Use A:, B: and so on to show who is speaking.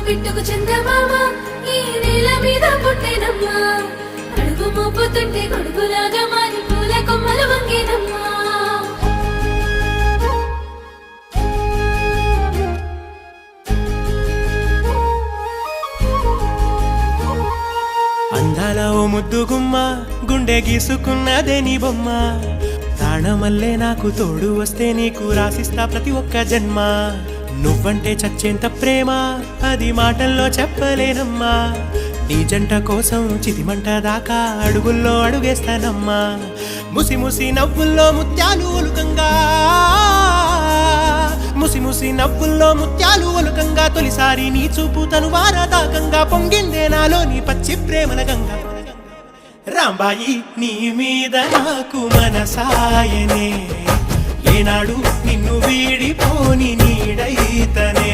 A: పిట్టుకు చందమామ ఈ నేల మీద పుట్టేనమ్మా అడుగు మోపుతుంటే గొడుగులాగా మారి పూల కొమ్మలు వంగేనమ్మా
B: అందాల ఓ ముద్దు గుమ్మ గుండె గీసుకున్నదే నీ బొమ్మ ప్రాణమల్లే నాకు తోడు వస్తే నీకు రాసిస్తా ప్రతి ఒక్క జన్మ నువ్వంటే చచ్చేంత ప్రేమ అది మాటల్లో చెప్పలేనమ్మా నీ జంట కోసం చితిమంట దాకా అడుగుల్లో అడుగేస్తానమ్మా ముసి ముసి నవ్వుల్లో ముత్యాలు ఒలుకంగా ముసి ముసి నవ్వుల్లో ముత్యాలు ఒలుకంగా తొలిసారి నీ చూపు తను వారదాకంగా పొంగిందే నాలో నీ పచ్చి ప్రేమల గంగా రాంబాయి నీ మీద నాకు మనసాయనే ఏనాడు నిన్ను వీడిపోని నీడైతనే